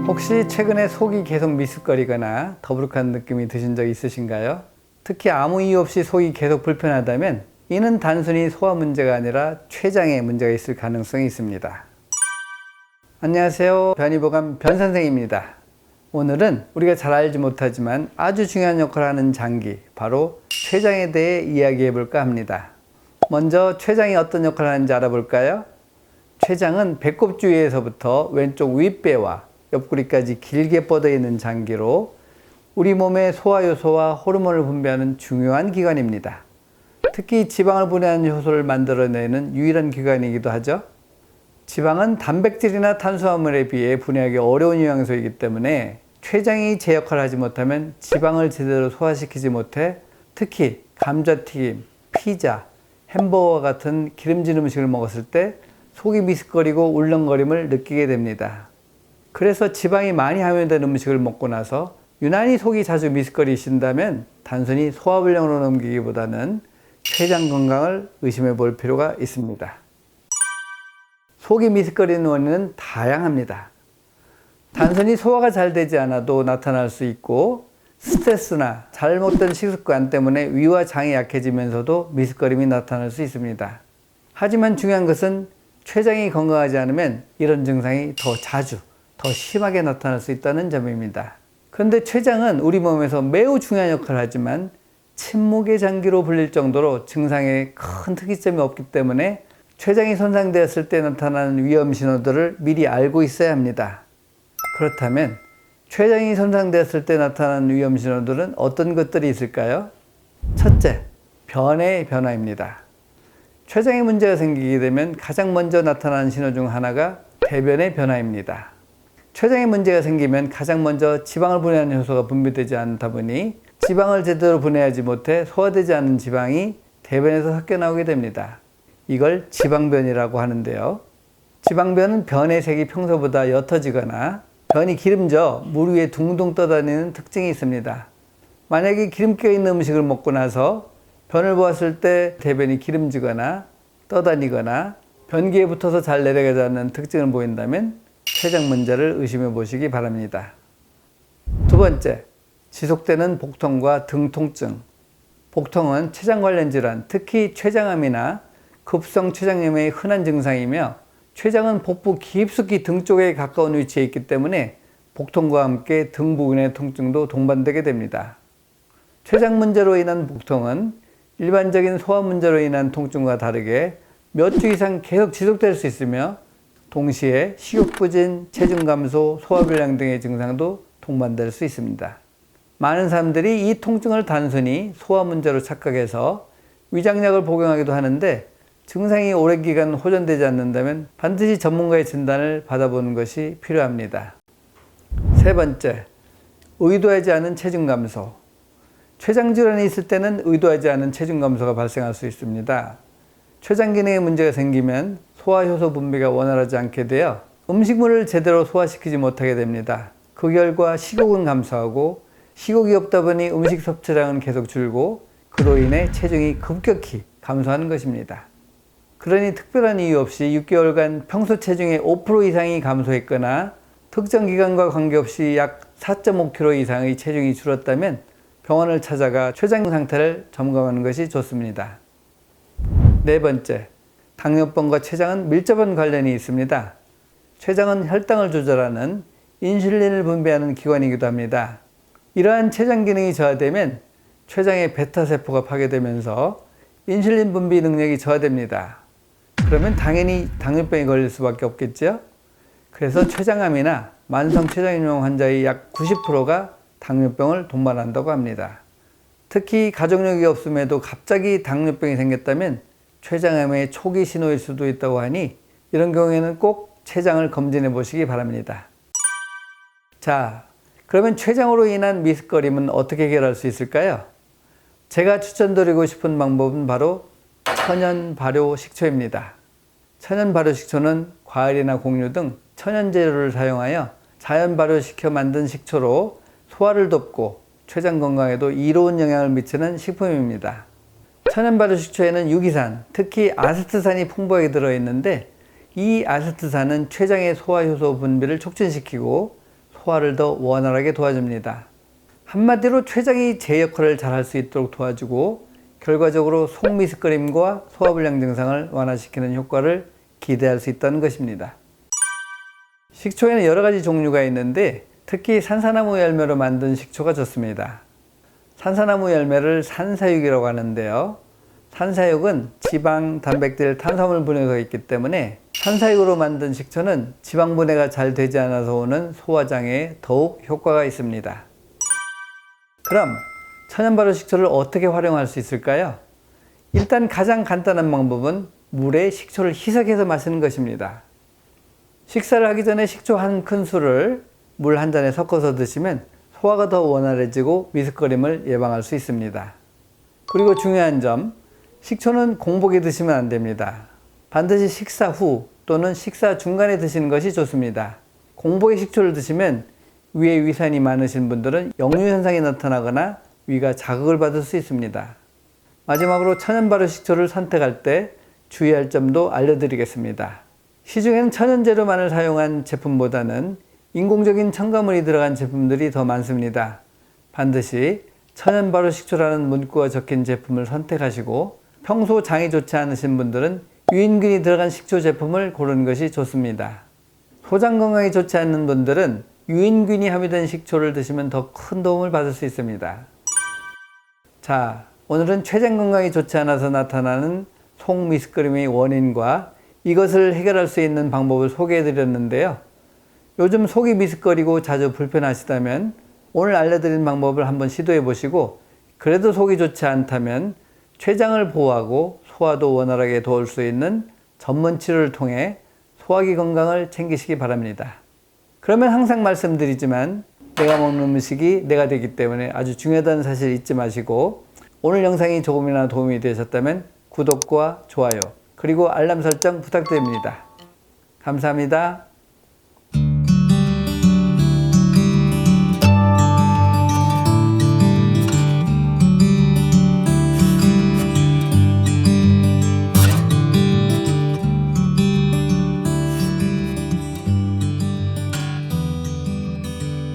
혹시 최근에 속이 계속 미습거리거나 더부룩한 느낌이 드신 적 있으신가요? 특히 아무 이유 없이 속이 계속 불편하다면 이는 단순히 소화 문제가 아니라 췌장에 문제가 있을 가능성이 있습니다. 안녕하세요. 변이보감 변선생입니다. 오늘은 우리가 잘 알지 못하지만 아주 중요한 역할을 하는 장기, 바로 췌장에 대해 이야기해 볼까 합니다. 먼저 췌장이 어떤 역할을 하는지 알아볼까요? 췌장은 배꼽 주위에서부터 왼쪽 윗배와 옆구리까지 길게 뻗어 있는 장기로 우리 몸의 소화효소와 호르몬을 분비하는 중요한 기관입니다. 특히 지방을 분해하는 효소를 만들어내는 유일한 기관이기도 하죠. 지방은 단백질이나 탄수화물에 비해 분해하기 어려운 영양소이기 때문에 췌장이 제 역할을 하지 못하면 지방을 제대로 소화시키지 못해 특히 감자튀김, 피자, 햄버거와 같은 기름진 음식을 먹었을 때 속이 미습거리고 울렁거림을 느끼게 됩니다. 그래서 지방이 많이 함유된 음식을 먹고 나서 유난히 속이 자주 미습거리신다면 단순히 소화불량으로 넘기기보다는 췌장 건강을 의심해 볼 필요가 있습니다. 속이 미습거리는 원인은 다양합니다. 단순히 소화가 잘 되지 않아도 나타날 수 있고, 스트레스나 잘못된 식습관 때문에 위와 장이 약해지면서도 미습거림이 나타날 수 있습니다. 하지만 중요한 것은 췌장이 건강하지 않으면 이런 증상이 더 자주, 더 심하게 나타날 수 있다는 점입니다. 그런데 췌장은 우리 몸에서 매우 중요한 역할을 하지만 침묵의 장기로 불릴 정도로 증상에 큰 특이점이 없기 때문에 췌장이 손상되었을 때 나타나는 위험 신호들을 미리 알고 있어야 합니다. 그렇다면 췌장이 손상되었을 때 나타나는 위험 신호들은 어떤 것들이 있을까요? 첫째, 변의 변화입니다. 췌장에 문제가 생기게 되면 가장 먼저 나타나는 신호 중 하나가 대변의 변화입니다. 췌장에 문제가 생기면 가장 먼저 지방을 분해하는 효소가 분비되지 않다 보니 지방을 제대로 분해하지 못해 소화되지 않은 지방이 대변에서 섞여 나오게 됩니다. 이걸 지방변이라고 하는데요. 지방변은 변의 색이 평소보다 옅어지거나 변이 기름져 물 위에 둥둥 떠다니는 특징이 있습니다. 만약에 기름기 있는 음식을 먹고 나서 변을 보았을 때 대변이 기름지거나 떠다니거나 변기에 붙어서 잘 내려가지 않는 특징을 보인다면 췌장 문제를 의심해 보시기 바랍니다. 두 번째, 지속되는 복통과 등 통증. 복통은 췌장 관련 질환, 특히 췌장암이나 급성 췌장염의 흔한 증상이며, 췌장은 복부 깊숙이 등 쪽에 가까운 위치에 있기 때문에 복통과 함께 등 부근의 통증도 동반되게 됩니다. 췌장 문제로 인한 복통은 일반적인 소화 문제로 인한 통증과 다르게 몇 주 이상 계속 지속될 수 있으며, 동시에 식욕 부진, 체중 감소, 소화불량 등의 증상도 동반될 수 있습니다. 많은 사람들이 이 통증을 단순히 소화 문제로 착각해서 위장약을 복용하기도 하는데, 증상이 오랜 기간 호전되지 않는다면 반드시 전문가의 진단을 받아보는 것이 필요합니다. 세 번째, 의도하지 않은 체중 감소. 췌장 질환이 있을 때는 의도하지 않은 체중 감소가 발생할 수 있습니다. 췌장 기능에 문제가 생기면 소화효소 분비가 원활하지 않게 되어 음식물을 제대로 소화시키지 못하게 됩니다. 그 결과 식욕은 감소하고, 식욕이 없다 보니 음식 섭취량은 계속 줄고, 그로 인해 체중이 급격히 감소하는 것입니다. 그러니 특별한 이유 없이 6개월간 평소 체중의 5% 이상이 감소했거나 특정 기간과 관계없이 약 4.5kg 이상의 체중이 줄었다면 병원을 찾아가 췌장 상태를 점검하는 것이 좋습니다. 네 번째, 당뇨병과 췌장은 밀접한 관련이 있습니다. 췌장은 혈당을 조절하는 인슐린을 분비하는 기관이기도 합니다. 이러한 췌장 기능이 저하되면 췌장의 베타세포가 파괴되면서 인슐린 분비 능력이 저하됩니다. 그러면 당연히 당뇨병에 걸릴 수밖에 없겠죠? 그래서 췌장암이나 만성 췌장염 환자의 약 90%가 당뇨병을 동반한다고 합니다. 특히 가족력이 없음에도 갑자기 당뇨병이 생겼다면 췌장암의 초기 신호일 수도 있다고 하니, 이런 경우에는 꼭 췌장을 검진해 보시기 바랍니다. 자, 그러면 췌장으로 인한 미습거림은 어떻게 해결할 수 있을까요? 제가 추천드리고 싶은 방법은 바로 천연 발효 식초입니다. 천연 발효 식초는 과일이나 곡류 등 천연 재료를 사용하여 자연 발효시켜 만든 식초로 소화를 돕고 췌장 건강에도 이로운 영향을 미치는 식품입니다. 천연 발효 식초에는 유기산, 특히 아세트산이 풍부하게 들어있는데, 이 아세트산은 췌장의 소화효소 분비를 촉진시키고 소화를 더 원활하게 도와줍니다. 한마디로 췌장이 제 역할을 잘 할 수 있도록 도와주고 결과적으로 속미스거림과 소화불량 증상을 완화시키는 효과를 기대할 수 있다는 것입니다. 식초에는 여러 가지 종류가 있는데 특히 산사나무 열매로 만든 식초가 좋습니다. 산사나무 열매를 산사육이라고 하는데요. 산사육은 지방, 단백질, 탄수화물 분해가 있기 때문에 산사육으로 만든 식초는 지방 분해가 잘 되지 않아서 오는 소화장애에 더욱 효과가 있습니다. 그럼 천연발효 식초를 어떻게 활용할 수 있을까요? 일단 가장 간단한 방법은 물에 식초를 희석해서 마시는 것입니다. 식사를 하기 전에 식초 한 큰술을 물 한 잔에 섞어서 드시면 소화가 더 원활해지고 미스거림을 예방할 수 있습니다. 그리고 중요한 점, 식초는 공복에 드시면 안 됩니다. 반드시 식사 후 또는 식사 중간에 드시는 것이 좋습니다. 공복에 식초를 드시면 위에 위산이 많으신 분들은 역류 현상이 나타나거나 위가 자극을 받을 수 있습니다. 마지막으로 천연발효 식초를 선택할 때 주의할 점도 알려드리겠습니다. 시중에는 천연재료만을 사용한 제품보다는 인공적인 첨가물이 들어간 제품들이 더 많습니다. 반드시 천연발효 식초라는 문구가 적힌 제품을 선택하시고 평소 장이 좋지 않으신 분들은 유인균이 들어간 식초 제품을 고르는 것이 좋습니다. 소장 건강이 좋지 않는 분들은 유인균이 함유된 식초를 드시면 더 큰 도움을 받을 수 있습니다. 자, 오늘은 췌장 건강이 좋지 않아서 나타나는 속 미스거림의 원인과 이것을 해결할 수 있는 방법을 소개해 드렸는데요. 요즘 속이 미스거리고 자주 불편하시다면 오늘 알려드린 방법을 한번 시도해 보시고 그래도 속이 좋지 않다면 췌장을 보호하고 소화도 원활하게 도울 수 있는 전문 치료를 통해 소화기 건강을 챙기시기 바랍니다. 그러면 항상 말씀드리지만 내가 먹는 음식이 내가 되기 때문에 아주 중요하다는 사실 잊지 마시고 오늘 영상이 조금이나 도움이 되셨다면 구독과 좋아요 그리고 알람 설정 부탁드립니다. 감사합니다.